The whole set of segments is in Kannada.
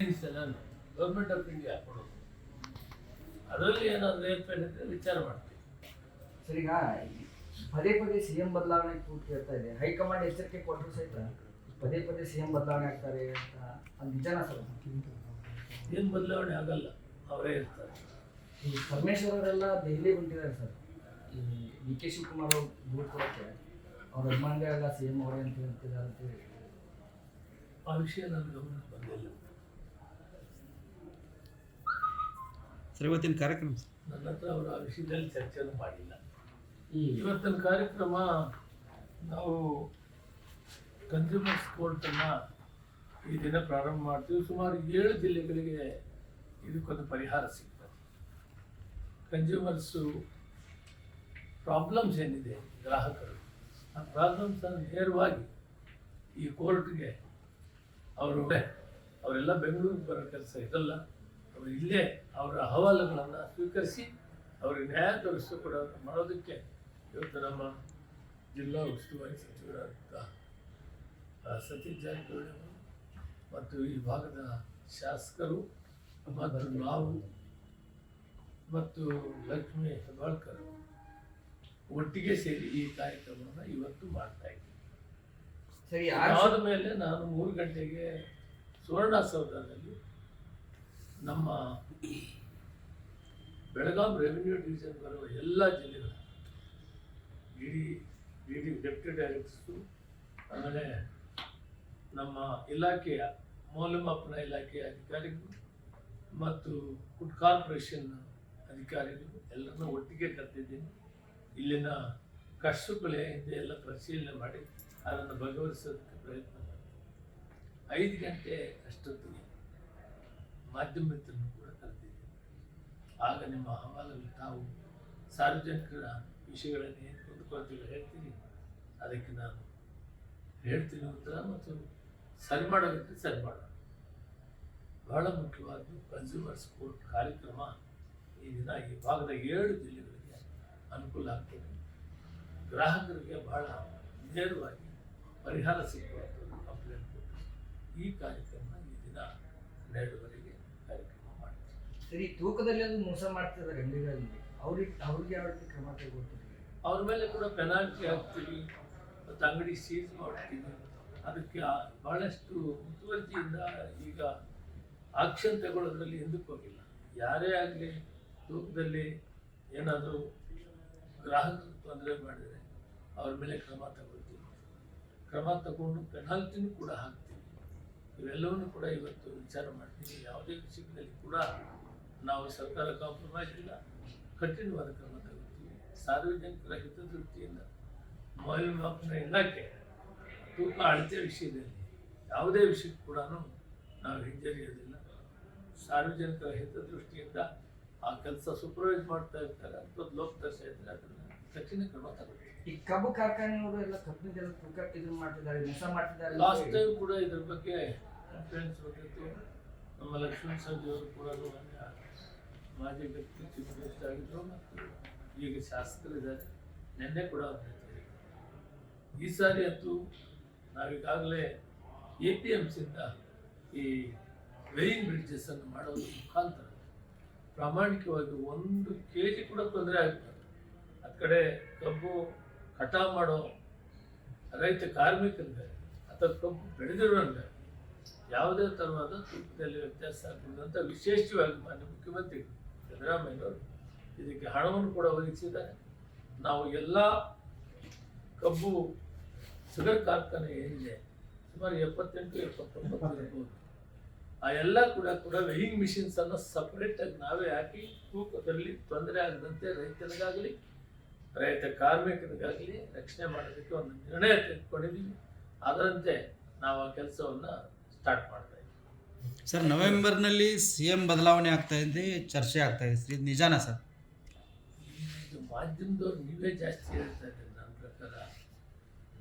ನಾನು ಗೌರ್ಮೆಂಟ್ ಆಫ್ ಇಂಡಿಯಾ ಕೊಡೋದು ಅದರಲ್ಲಿ ಏನಾದರೂ ಏರ್ಪೇರಿದ್ರೆ ವಿಚಾರ ಮಾಡ್ತೀವಿ. ಸರ್, ಈಗ ಪದೇ ಪದೇ ಸಿಎಂ ಬದಲಾವಣೆ ಕೂತು ಕೇಳ್ತಾ ಇದೆ. ಹೈಕಮಾಂಡ್ ಎಚ್ಚರಿಕೆ ಕೊಟ್ಟರು ಸಹಿತ ಪದೇ ಪದೇ ಸಿಎಂ ಬದಲಾವಣೆ ಆಗ್ತಾರೆ ಅಂತ ಅದು ನಿಜಾನ ಸರ್? ಏನು ಬದಲಾವಣೆ ಆಗಲ್ಲ, ಅವರೇ ಇರ್ತಾರೆ. ಈ ಪರಮೇಶ್ವರ್ ಅವರೆಲ್ಲ ದೆಹಲಿ ಹೊಂಟಿದ್ದಾರೆ ಸರ್. ಈ ಡಿ ಕೆ ಶಿವಕುಮಾರ್ ಅವ್ರು ದೂರು ಕೊಡೋಕ್ಕೆ ಅವ್ರ ಅಭಿಮಾನಿಗಳೆಲ್ಲ ಸಿಎಂ ಅವರೇ ಅಂತ ಹೇಳ್ತಿದ್ದಾರೆ ಅಂತೇಳಿ ಆ ವಿಷಯ ನನ್ನ ಗಮನಕ್ಕೆ ಬಂದಿಲ್ಲ. ಸರ್, ಇವತ್ತಿನ ಕಾರ್ಯಕ್ರಮ ನನ್ನ ಹತ್ರ ಅವರು ಆ ವಿಷಯದಲ್ಲಿ ಚರ್ಚೆನೂ ಮಾಡಿಲ್ಲ. ಇವತ್ತಿನ ಕಾರ್ಯಕ್ರಮ ನಾವು ಕನ್ಸ್ಯೂಮರ್ಸ್ ಕೋರ್ಟನ್ನು ಈ ದಿನ ಪ್ರಾರಂಭ ಮಾಡ್ತೀವಿ. ಸುಮಾರು 7 ಜಿಲ್ಲೆಗಳಿಗೆ ಇದಕ್ಕೊಂದು ಪರಿಹಾರ ಸಿಗ್ತದೆ. ಕನ್ಸ್ಯೂಮರ್ಸು ಪ್ರಾಬ್ಲಮ್ಸ್ ಏನಿದೆ ಗ್ರಾಹಕರು, ಆ ಪ್ರಾಬ್ಲಮ್ಸನ್ನು ನೇರವಾಗಿ ಈ ಕೋರ್ಟ್ಗೆ ಅವರೆಲ್ಲ ಬೆಂಗಳೂರಿಗೆ ಬರೋ ಕೆಲಸ ಇರಲ್ಲ. ಅವರು ಇಲ್ಲೇ ಅವರ ಅಹವಾಲುಗಳನ್ನು ಸ್ವೀಕರಿಸಿ ಅವರಿಗೆ ನ್ಯಾಯ ಕೂಡ ಮಾಡೋದಕ್ಕೆ ಇವತ್ತು ನಮ್ಮ ಜಿಲ್ಲಾ ಉಸ್ತುವಾರಿ ಸಚಿವರಾದ ಸತೀಶ್ ಜಾರಕಿಹೊಳಿ ಅವರು ಮತ್ತು ಈ ಭಾಗದ ಶಾಸಕರು ಮತ್ತು ನಾವು ಮತ್ತು ಲಕ್ಷ್ಮೀ ಹೆಬ್ಬಾಳ್ಕರ್ ಒಟ್ಟಿಗೆ ಸೇರಿ ಈ ಕಾರ್ಯಕ್ರಮವನ್ನು ಇವತ್ತು ಮಾಡ್ತಾ ಇದ್ದೀವಿ. ಸರಿ, ಆದ ಮೇಲೆ ನಾನು 3 ಗಂಟೆಗೆ ಸುವರ್ಣಸೌಧದಲ್ಲಿ ನಮ್ಮ ಬೆಳಗಾಂ ರೆವಿನ್ಯೂ ಡಿವಿಷನ್ ಬರುವ ಎಲ್ಲ ಜಿಲ್ಲೆಗಳ ಡಿ ಡೆಪ್ಟಿ ಡೈರೆಕ್ಟರ್ಸು, ಆಮೇಲೆ ನಮ್ಮ ಇಲಾಖೆಯ ಮೌಲ್ಯಮಾಪನ ಇಲಾಖೆಯ ಅಧಿಕಾರಿಗಳು ಮತ್ತು ಫುಡ್ ಕಾರ್ಪೊರೇಷನ್ ಅಧಿಕಾರಿಗಳು ಎಲ್ಲರನ್ನೂ ಒಟ್ಟಿಗೆ ಕರೆದಿದ್ದೀನಿ. ಇಲ್ಲಿನ ಕಷ್ಟಗಳೇ ಹಿಂದೆ ಎಲ್ಲ ಪರಿಶೀಲನೆ ಮಾಡಿ ಅದನ್ನು ಬಗೆಹರಿಸೋದಕ್ಕೆ ಪ್ರಯತ್ನ ಮಾಡ್ತೀನಿ. 5 ಗಂಟೆ ಅಷ್ಟೊತ್ತಿಗೆ ಮಾಧ್ಯಮ ಮಿತ್ರರನ್ನು ಕೂಡ ಕರೆದಿದ್ದೀನಿ. ಆಗ ನಿಮ್ಮ ಅಹವಾಲಲ್ಲಿ ತಾವು ಸಾರ್ವಜನಿಕರ ವಿಷಯಗಳನ್ನು ಏನು ಕೊಂದುಕೊಳ್ತೀವಿ ಹೇಳ್ತೀನಿ, ಅದಕ್ಕೆ ನಾನು ಹೇಳ್ತೀನಿ ಉತ್ತರ, ಮತ್ತು ಸರಿ ಮಾಡೋದಕ್ಕೆ ಸರಿ ಮಾಡೋಣ. ಬಹಳ ಮುಖ್ಯವಾದ್ದು ಕನ್ಸ್ಯೂಮರ್ಸ್ ಕೋರ್ಟ್ ಕಾರ್ಯಕ್ರಮ ಈ ದಿನ ಈ ಭಾಗದ 7 ಜಿಲ್ಲೆಗಳಿಗೆ ಅನುಕೂಲ ಆಗ್ತದೆ. ಗ್ರಾಹಕರಿಗೆ ಬಹಳ ನೇರವಾಗಿ ಪರಿಹಾರ ಸಿಗುವಂಥದ್ದು ಕಂಪ್ಲೇಂಟ್ ಕೊಟ್ಟು ಈ ಕಾರ್ಯಕ್ರಮ ಈ ದಿನ 12ವರೆಗೆ ಕಾರ್ಯಕ್ರಮ ಮಾಡ್ತೀವಿ. ಸರಿ, ತೂಕದಲ್ಲಿ ಅದು ಮೋಸ ಮಾಡ್ತಿದ್ದಾರೆ ಅಂಗಡಿಗಳಲ್ಲಿ, ಅವ್ರಿಗೆ ಯಾವ ರೀತಿ ಕ್ರಮ ಕೈಗೊಳ್ತೀವಿ? ಅವ್ರ ಮೇಲೆ ಕೂಡ ಪೆನಾಲ್ಟಿ ಹಾಕ್ತೀವಿ ಮತ್ತು ಅಂಗಡಿ ಸೀಸ್ ಮಾಡ್ತೀವಿ. ಅದಕ್ಕೆ ಭಾಳಷ್ಟು ಮುತುವರ್ಜಿಯಿಂದ ಈಗ ಆಕ್ಷನ್ ತಗೊಳ್ಳೋದ್ರಲ್ಲಿ ಹಿಂದಕ್ಕೆ ಹೋಗಿಲ್ಲ. ಯಾರೇ ಆಗಲಿ ತೂಕದಲ್ಲಿ ಏನಾದರೂ ಗ್ರಾಹಕರು ತೊಂದರೆ ಮಾಡಿದರೆ ಅವ್ರ ಮೇಲೆ ಕ್ರಮ ತಗೊಳ್ತೀವಿ. ಕ್ರಮ ತಗೊಂಡು ಪೆನಾಲ್ಟಿನೂ ಕೂಡ ಹಾಕ್ತೀವಿ. ಇವೆಲ್ಲವನ್ನೂ ಕೂಡ ಇವತ್ತು ವಿಚಾರ ಮಾಡ್ತೀವಿ. ಯಾವುದೇ ವಿಷಯದಲ್ಲಿ ಕೂಡ ನಾವು ಸರ್ಕಾರ ಕಾಂಪ್ರಮೈಸ್ ಇಲ್ಲ, ಕಠಿಣವಾದ ಕ್ರಮ ತಗೊಳ್ತೀವಿ. ಸಾರ್ವಜನಿಕರ ಹಿತದೃಷ್ಟಿಯಿಂದ ಮೌಲ್ಯಮಾಪನ ಇಲಾಖೆ ತೂಕ ಅಳತೆ ವಿಷಯದಲ್ಲಿ ಯಾವುದೇ ವಿಷಯಕ್ಕೂ ಕೂಡ ನಾವು ಹಿಂಜರಿಯೋದಿಲ್ಲ. ಸಾರ್ವಜನಿಕರ ಹಿತದೃಷ್ಟಿಯಿಂದ ಆ ಕೆಲಸ ಸೂಪರ್ವೈಸ್ ಮಾಡ್ತಾ ಇರ್ತಾರೆ, ಅಂಥದ್ದು ಲೋಪದರ್ಶ ಇದ್ದರೆ ಅದನ್ನು ಕಠಿಣ ಕ್ರಮ ತಗೊಳ್ತೀವಿ. ಈ ಕಬ್ಬು ಕಾರ್ಖಾನೆಯವರು ಎಲ್ಲ ಕಬ್ಬಿನ ತೂಕ ಇದನ್ನು ಮಾಡ್ತಿದ್ದಾರೆ, ಮೋಸ ಮಾಡ್ತಿದ್ದಾರೆ. ಲಾಸ್ಟ್ ಟೈಮ್ ಕೂಡ ಇದ್ರ ಬಗ್ಗೆ ಕಂಪ್ಲೇಂಟ್ಸ್ ಬಂದಿತ್ತು. ನಮ್ಮ ಲಕ್ಷ್ಮಣ್ ಸವದಿ ಅವರು ಕೂಡ ಮಾಜಿ ವ್ಯಕ್ತಿ ಚೀಫ್ ಮಿನಿಸ್ಟರ್ ಆಗಿದ್ದರು ಮತ್ತು ಈಗ ಶಾಸಕರಿದ್ದಾರೆ. ನಿನ್ನೆ ಕೂಡ ಬಂದಿದ್ದಾರೆ. ಈ ಸಾರಿ ಅಂತೂ ನಾವೀಗಾಗಲೇ APMCಯಿಂದ ಈ ವೇಯಿಂಗ್ ಬ್ರಿಡ್ಜಸ್ಸನ್ನು ಮಾಡೋದ್ರ ಮುಖಾಂತರ ಪ್ರಾಮಾಣಿಕವಾಗಿ 1 kg ಕೂಡ ತೊಂದರೆ ಆಗ್ತದೆ. ಆ ಕಡೆ ಕಬ್ಬು ಕಟಾವು ಮಾಡೋ ರೈತ ಕಾರ್ಮಿಕರಿಗೆ ಅಥವಾ ಕಬ್ಬು ಬೆಳೆದಿರೋರಿಗೆ ಯಾವುದೇ ಥರವಾದ ತೂಕದಲ್ಲಿ ವ್ಯತ್ಯಾಸ ಆಗ್ತದೆ ಅಂತ ವಿಶೇಷವಾಗಿ ಮಾನ್ಯ ಮುಖ್ಯಮಂತ್ರಿ ಸಿದ್ದರಾಮಯ್ಯನವರು ಇದಕ್ಕೆ ಹಣವನ್ನು ಕೂಡ ಒದಗಿಸಿದ್ದಾರೆ. ನಾವು ಎಲ್ಲ ಕಬ್ಬು ಶುಗರ್ ಕಾರ್ಖಾನೆ ಏನಿದೆ ಸುಮಾರು 78-79 ಇರ್ಬೋದು, ಆ ಎಲ್ಲ ಕೂಡ ವೇಯಿಂಗ್ ಮಿಷಿನ್ಸನ್ನು ಸಪ್ರೇಟಾಗಿ ನಾವೇ ಹಾಕಿ ತೂಕದಲ್ಲಿ ತೊಂದರೆ ಆಗದಂತೆ ರೈತನಿಗಾಗಲಿ ರೈತ ಕಾರ್ಮಿಕರಿಗಾಗಲಿ ರಕ್ಷಣೆ ಮಾಡೋದಕ್ಕೆ ಒಂದು ನಿರ್ಣಯ ತೆಗೆದುಕೊಂಡಿದ್ದೀವಿ. ಅದರಂತೆ ನಾವು ಆ ಕೆಲಸವನ್ನು ಸ್ಟಾರ್ಟ್ ಮಾಡ್ತಾ ಇದ್ದೀವಿ. ಸರ್, ನವೆಂಬರ್ನಲ್ಲಿ CM ಬದಲಾವಣೆ ಆಗ್ತಾ ಇದೆ, ಚರ್ಚೆ ಆಗ್ತಾ ಇದೆ ಸರ್, ಇದು ನಿಜಾನಾ ಸರ್? ಇದು ಮಾಧ್ಯಮದವ್ರು ನೀವೇ ಜಾಸ್ತಿ ಹೇಳ್ತಾ ಇದ್ದೀರಿ. ನನ್ನ ಪ್ರಕಾರ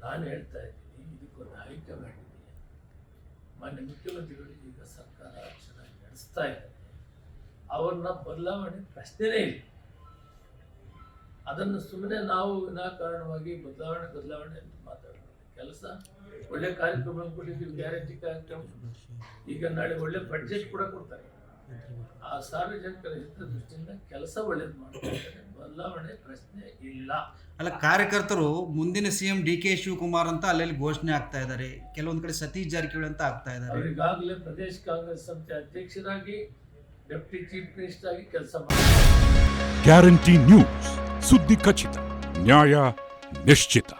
ನಾನು ಹೇಳ್ತಾ ಇದ್ದೀನಿ, ಇದಕ್ಕೊಂದು ಹೈಕಮಾಂಡ್ ಇದೆ. ಮಾನ್ಯ ಮುಖ್ಯಮಂತ್ರಿಗಳು ಈಗ ಸರ್ಕಾರ ಚೆನ್ನಾಗಿ ನಡೆಸ್ತಾ ಇದ್ದಾರೆ. ಅವ್ರನ್ನ ಬದಲಾವಣೆ ಪ್ರಶ್ನೆನೇ ಇಲ್ಲ. ಅದನ್ನು ಸುಮ್ಮನೆ ನಾವು ವಿನಾಕಾರಣವಾಗಿ ಬದಲಾವಣೆ ಅಂತ ಮಾತಾಡೋದು ಕೆಲಸ ಒಳ್ಳೆ ಕಾರ್ಯಕ್ರಮ ಕೊಟ್ಟಿದ್ದೀವಿ, ಗ್ಯಾರಂಟಿ ಕಾರ್ಯಕ್ರಮ. ಈಗ ನಾಳೆ ಒಳ್ಳೆ ಬಡ್ಜೆಟ್ ಕೂಡ ಕೊಡ್ತಾರೆ. ಆ ಸಾರ್ವಜನಿಕರ ಹಿತದೃಷ್ಟಿಯಿಂದ ಕೆಲಸ ಒಳ್ಳೇದು ಮಾಡ್ತಾರೆ, ಬದಲಾವಣೆ ಪ್ರಶ್ನೆ ಇಲ್ಲ. ಅಲ್ಲ, ಕಾರ್ಯಕರ್ತರು ಮುಂದಿನ CM DK ಶಿವಕುಮಾರ್ ಅಂತ ಅಲ್ಲೆಲ್ಲಿ ಘೋಷಣೆ ಆಗ್ತಾ ಇದ್ದಾರೆ, ಕೆಲವೊಂದು ಕಡೆ ಸತೀಶ್ ಜಾರಕಿಹೊಳಿ ಅಂತ ಆಗ್ತಾ ಇದ್ದಾರೆ. ಅವರಿಗಾಗಲೇ ಪ್ರದೇಶ ಕಾಂಗ್ರೆಸ್ ಸಮಿತಿ ಅಧ್ಯಕ್ಷರಾಗಿ, ಡೆಪ್ಟಿ ಚೀಫ್ ಮಿನಿಸ್ಟರ್ ಆಗಿ ಕೆಲಸ ಮಾಡ್ತಾರೆ. ಗ್ಯಾರಂಟಿ ನ್ಯೂಸ್, ಸುದ್ದಿ ಖಚಿತ, ನ್ಯಾಯ ನಿಶ್ಚಿತ.